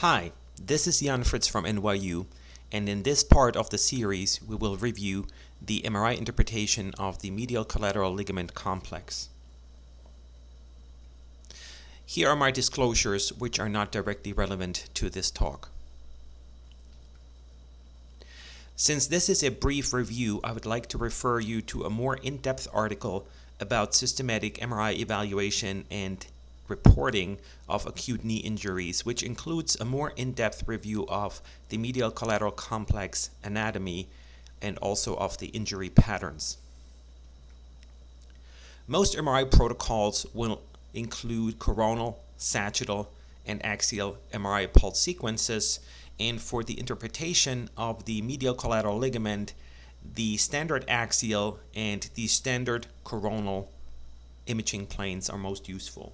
Hi, this is Fritz from NYU, and in this part of the series we will review the MRI interpretation of the medial collateral ligament complex. Here are my disclosures which are not directly relevant to this talk. Since this is a brief review, I would like to refer you to a more in-depth article about systematic MRI evaluation and reporting of acute knee injuries, which includes a more in-depth review of the medial collateral complex anatomy and also of the injury patterns. Most MRI protocols will include coronal, sagittal, and axial MRI pulse sequences, and for the interpretation of the medial collateral ligament, the standard axial and the standard coronal imaging planes are most useful.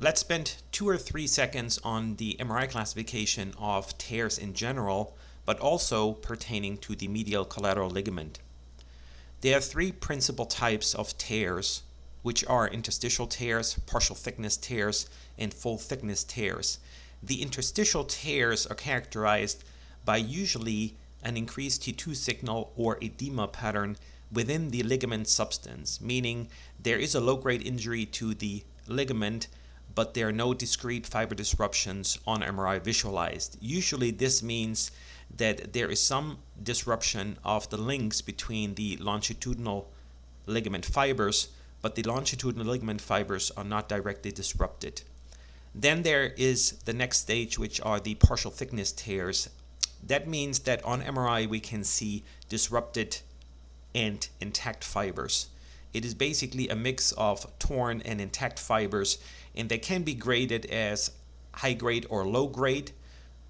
Let's spend 2 or 3 seconds on the MRI classification of tears in general, but also pertaining to the medial collateral ligament. There are 3 principal types of tears, which are interstitial tears, partial thickness tears, and full thickness tears. The interstitial tears are characterized by usually an increased T2 signal or edema pattern within the ligament substance, meaning there is a low-grade injury to the ligament, but there are no discrete fiber disruptions on MRI visualized. Usually this means that there is some disruption of the links between the longitudinal ligament fibers, but the longitudinal ligament fibers are not directly disrupted. Then there is the next stage, which are the partial thickness tears. That means that on MRI we can see disrupted and intact fibers. It is basically a mix of torn and intact fibers, and they can be graded as high grade or low grade,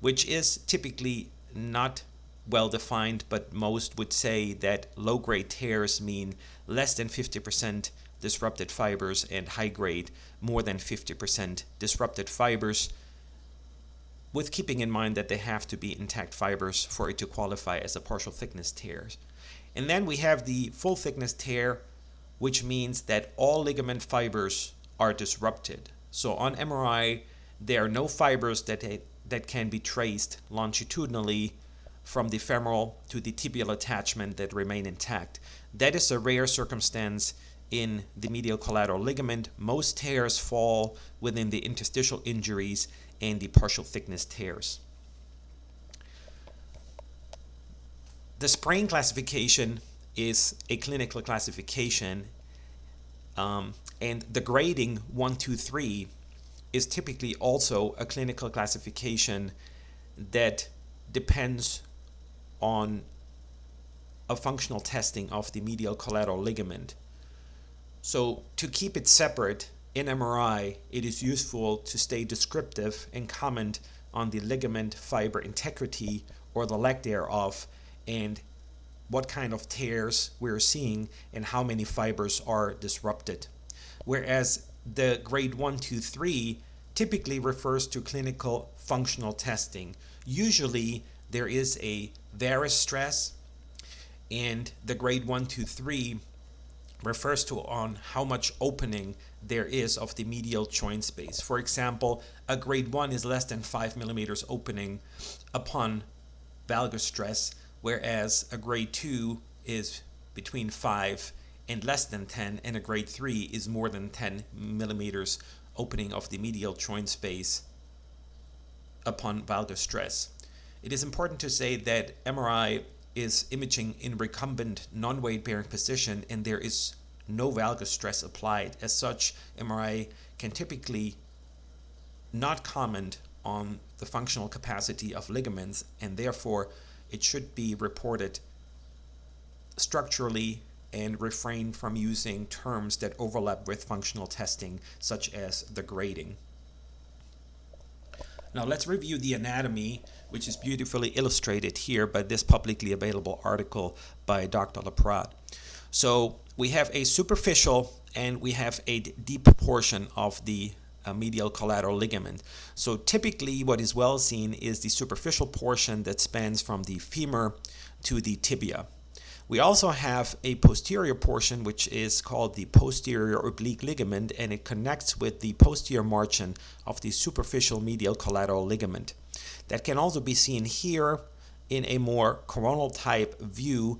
which is typically not well defined, but most would say that low grade tears mean less than 50% disrupted fibers and high grade more than 50% disrupted fibers, with keeping in mind that they have to be intact fibers for it to qualify as a partial thickness tear. And then we have the full thickness tear, which means that all ligament fibers are disrupted. So on MRI, there are no fibers that can be traced longitudinally from the femoral to the tibial attachment that remain intact. That is a rare circumstance in the medial collateral ligament. Most tears fall within the interstitial injuries and the partial thickness tears. The sprain classification is a clinical classification, and the grading 1, 2, 3 is typically also a clinical classification that depends on a functional testing of the medial collateral ligament. So to keep it separate in MRI, it is useful to stay descriptive and comment on the ligament fiber integrity or the lack thereof, and what kind of tears we're seeing and how many fibers are disrupted. Whereas the grade 1, 2, 3 typically refers to clinical functional testing. Usually there is a varus stress, and the grade 1, 2, 3 refers to on how much opening there is of the medial joint space. For example, a grade 1 is less than 5 millimeters opening upon valgus stress, whereas a grade 2 is between 5 and less than 10, and a grade 3 is more than 10 millimeters opening of the medial joint space upon valgus stress. It is important to say that MRI is imaging in recumbent non-weight bearing position, and there is no valgus stress applied. As such, MRI can typically not comment on the functional capacity of ligaments, and therefore it should be reported structurally and refrain from using terms that overlap with functional testing, such as the grading. Now let's review the anatomy, which is beautifully illustrated here by this publicly available article by Dr. Laprat. So we have a superficial and we have a deep portion of the medial collateral ligament. So typically what is well seen is the superficial portion that spans from the femur to the tibia. We also have a posterior portion which is called the posterior oblique ligament, and it connects with the posterior margin of the superficial medial collateral ligament. That can also be seen here in a more coronal type view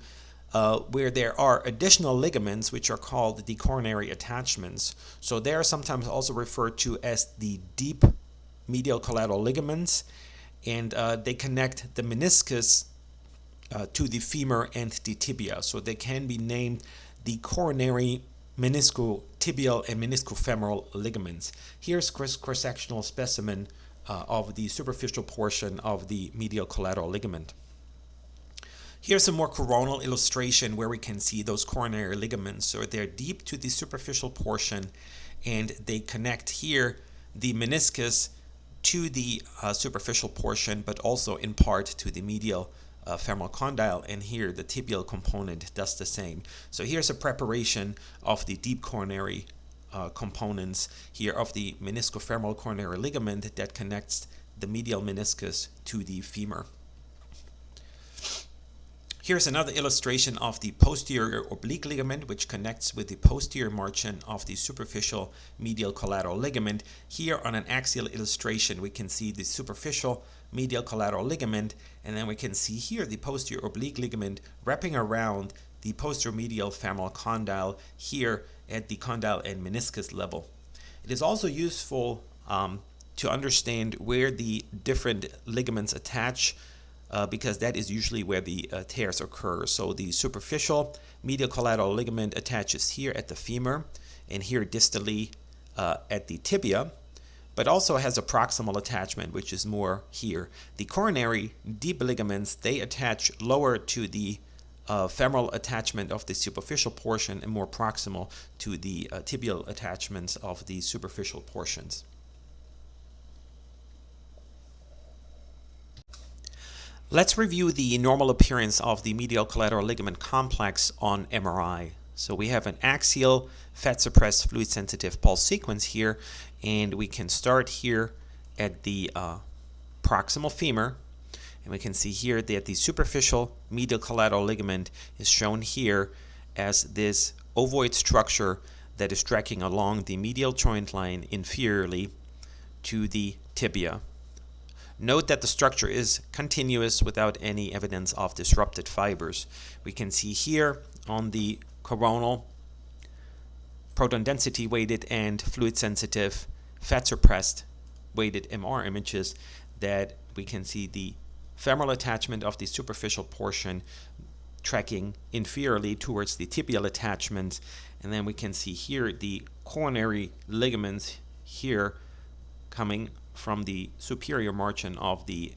where there are additional ligaments which are called the coronary attachments. So they are sometimes also referred to as the deep medial collateral ligaments, and they connect the meniscus to the femur and the tibia. So they can be named the coronary, meniscotibial, and meniscofemoral ligaments. Here's cross-sectional specimen of the superficial portion of the medial collateral ligament. Here's a more coronal illustration where we can see those coronary ligaments. So they're deep to the superficial portion, and they connect here the meniscus to the superficial portion, but also in part to the medial femoral condyle, and here the tibial component does the same. So here's a preparation of the deep coronary components here of the meniscofemoral coronary ligament that connects the medial meniscus to the femur. Here's another illustration of the posterior oblique ligament, which connects with the posterior margin of the superficial medial collateral ligament. Here on an axial illustration, we can see the superficial medial collateral ligament, and then we can see here the posterior oblique ligament wrapping around the posteromedial femoral condyle here at the condyle and meniscus level. It is also useful to understand where the different ligaments attach, because that is usually where the tears occur. So the superficial medial collateral ligament attaches here at the femur and here distally at the tibia, but also has a proximal attachment, which is more here. The coronary deep ligaments, they attach lower to the femoral attachment of the superficial portion and more proximal to the tibial attachments of the superficial portions. Let's review the normal appearance of the medial collateral ligament complex on MRI. So we have an axial, fat-suppressed, fluid-sensitive pulse sequence here, and we can start here at the proximal femur, and we can see here that the superficial medial collateral ligament is shown here as this ovoid structure that is tracking along the medial joint line inferiorly to the tibia. Note that the structure is continuous without any evidence of disrupted fibers. We can see here on the coronal proton density weighted and fluid sensitive fat suppressed weighted MR images that we can see the femoral attachment of the superficial portion tracking inferiorly towards the tibial attachment, and then we can see here the coronary ligaments here coming from the superior margin of the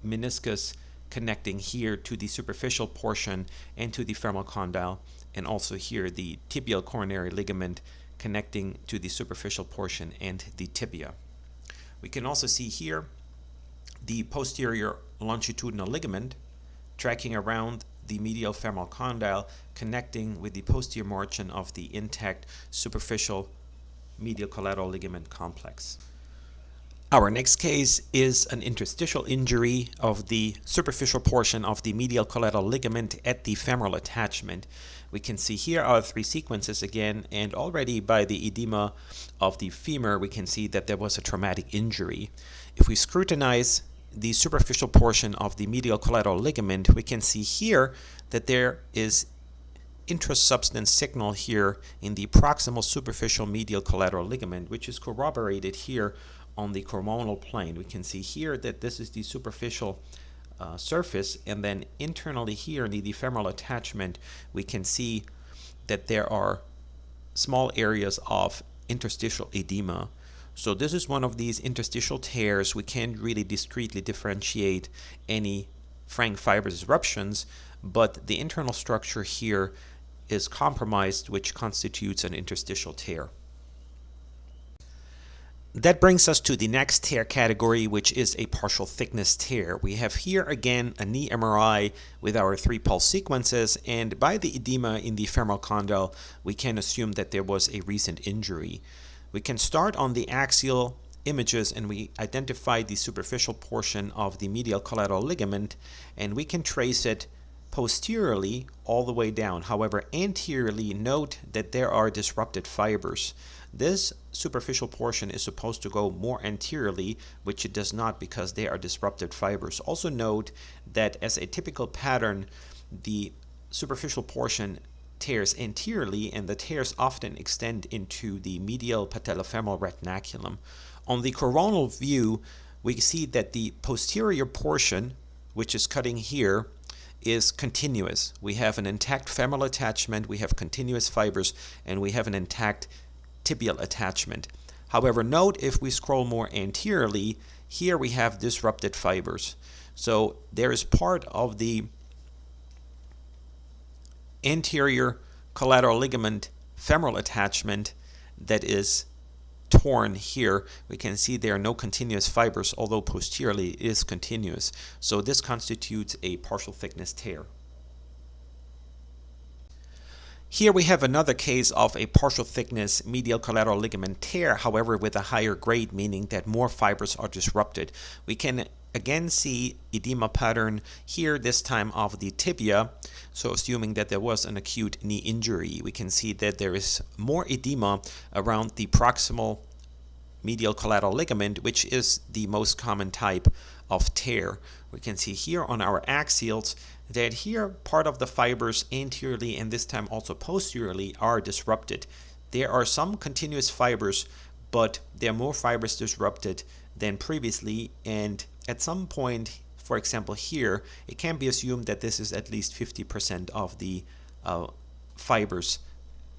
meniscus connecting here to the superficial portion and to the femoral condyle, and also here the tibial coronary ligament connecting to the superficial portion and the tibia. We can also see here the posterior longitudinal ligament tracking around the medial femoral condyle connecting with the posterior margin of the intact superficial medial collateral ligament complex. Our next case is an interstitial injury of the superficial portion of the medial collateral ligament at the femoral attachment. We can see here our three sequences again, and already by the edema of the femur we can see that there was a traumatic injury. If we scrutinize the superficial portion of the medial collateral ligament, we can see here that there is intrasubstance signal here in the proximal superficial medial collateral ligament, which is corroborated here on the coronal plane. We can see here that this is the superficial surface, and then internally here in the femoral attachment we can see that there are small areas of interstitial edema. So this is one of these interstitial tears. We can't really discretely differentiate any frank fibrous eruptions, but the internal structure here is compromised, which constitutes an interstitial tear. That brings us to the next tear category, which is a partial thickness tear. We have here again a knee MRI with our 3 pulse sequences, and by the edema in the femoral condyle, we can assume that there was a recent injury. We can start on the axial images and we identify the superficial portion of the medial collateral ligament, and we can trace it posteriorly all the way down. However, anteriorly, note that there are disrupted fibers. This superficial portion is supposed to go more anteriorly, which it does not because they are disrupted fibers. Also note that as a typical pattern, the superficial portion tears anteriorly, and the tears often extend into the medial patellofemoral retinaculum. On the coronal view, we see that the posterior portion, which is cutting here, is continuous. We have an intact femoral attachment, we have continuous fibers, and we have an intact tibial attachment. However, note if we scroll more anteriorly, here we have disrupted fibers. So there is part of the anterior collateral ligament femoral attachment that is torn here. We can see there are no continuous fibers, although posteriorly it is continuous. So this constitutes a partial thickness tear. Here we have another case of a partial thickness medial collateral ligament tear, however with a higher grade, meaning that more fibers are disrupted. We can again see edema pattern here, this time of the tibia. So assuming that there was an acute knee injury, we can see that there is more edema around the proximal medial collateral ligament, which is the most common type of tear. We can see here on our axials that here part of the fibers anteriorly and this time also posteriorly are disrupted. There are some continuous fibers, but there are more fibers disrupted than previously, and at some point, for example here, it can be assumed that this is at least 50% of the fibers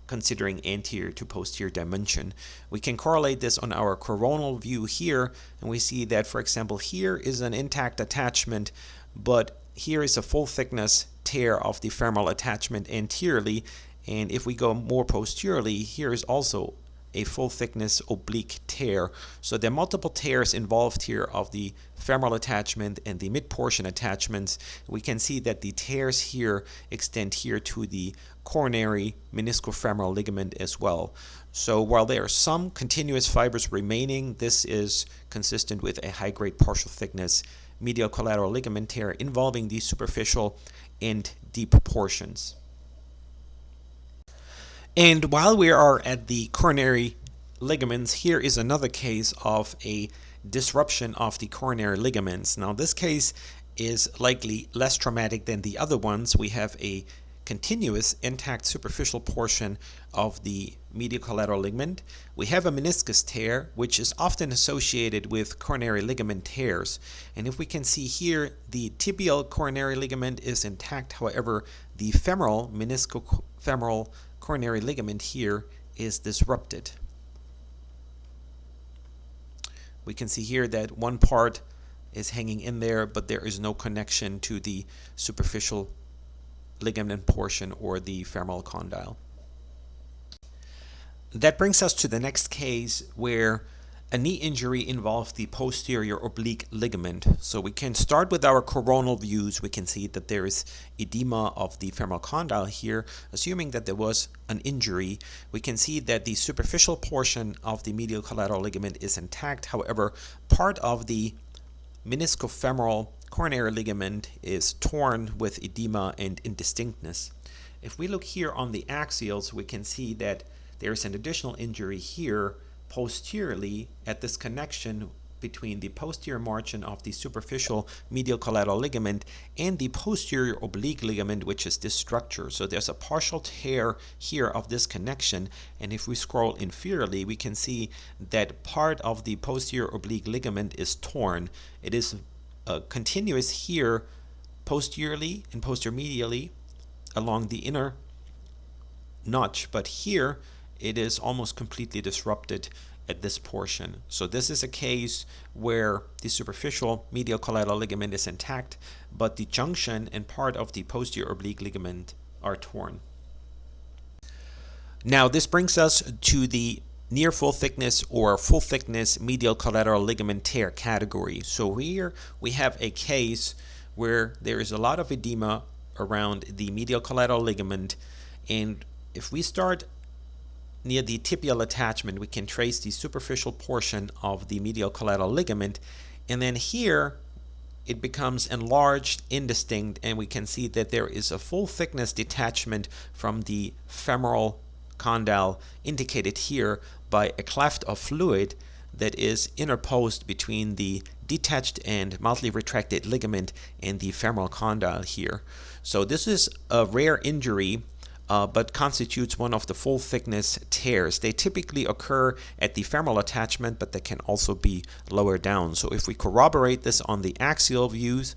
considering anterior to posterior dimension. We can correlate this on our coronal view here, and we see that, for example, here is an intact attachment, but here is a full thickness tear of the femoral attachment anteriorly, and if we go more posteriorly, here is also a full thickness oblique tear. So there are multiple tears involved here of the femoral attachment and the mid portion attachments. We can see that the tears here extend here to the coronary meniscofemoral ligament as well. So while there are some continuous fibers remaining, this is consistent with a high-grade partial thickness medial collateral ligament tear involving the superficial and deep portions. And while we are at the coronary ligaments, here is another case of a disruption of the coronary ligaments. Now this case is likely less traumatic than the other ones. We have a continuous intact superficial portion of the medial collateral ligament. We have a meniscus tear, which is often associated with coronary ligament tears. And if we can see here, the tibial coronary ligament is intact. However, the femoral meniscofemoral coronary ligament here is disrupted. We can see here that one part is hanging in there, but there is no connection to the superficial ligament portion or the femoral condyle. That brings us to the next case where a knee injury involved the posterior oblique ligament. So we can start with our coronal views. We can see that there is edema of the femoral condyle here. Assuming that there was an injury, we can see that the superficial portion of the medial collateral ligament is intact. However, part of the meniscofemoral coronary ligament is torn with edema and indistinctness. If we look here on the axials, we can see that there is an additional injury here posteriorly at this connection between the posterior margin of the superficial medial collateral ligament and the posterior oblique ligament, which is this structure. So there's a partial tear here of this connection, and if we scroll inferiorly, we can see that part of the posterior oblique ligament is torn. It is continuous here posteriorly and posteromedially along the inner notch, but here it is almost completely disrupted at this portion. So this is a case where the superficial medial collateral ligament is intact, but the junction and part of the posterior oblique ligament are torn. Now this brings us to the near full thickness or full thickness medial collateral ligament tear category. So here we have a case where there is a lot of edema around the medial collateral ligament, and if we start near the tibial attachment, we can trace the superficial portion of the medial collateral ligament, and then here it becomes enlarged, indistinct, and we can see that there is a full thickness detachment from the femoral condyle, indicated here by a cleft of fluid that is interposed between the detached and mildly retracted ligament and the femoral condyle here. So this is a rare injury, but constitutes one of the full thickness tears. They typically occur at the femoral attachment, but they can also be lower down. So if we corroborate this on the axial views,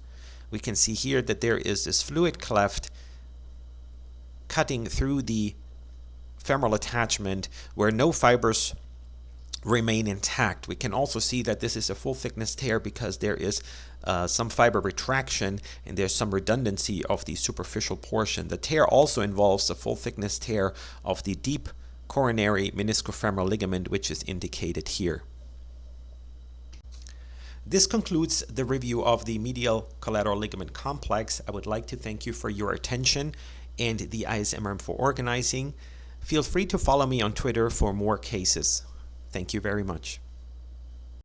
we can see here that there is this fluid cleft cutting through the femoral attachment where no fibers remain intact. We can also see that this is a full thickness tear because there is some fiber retraction and there's some redundancy of the superficial portion. The tear also involves a full thickness tear of the deep coronary meniscofemoral ligament, which is indicated here. This concludes the review of the medial collateral ligament complex. I would like to thank you for your attention and the ISMRM for organizing. Feel free to follow me on Twitter for more cases. Thank you very much.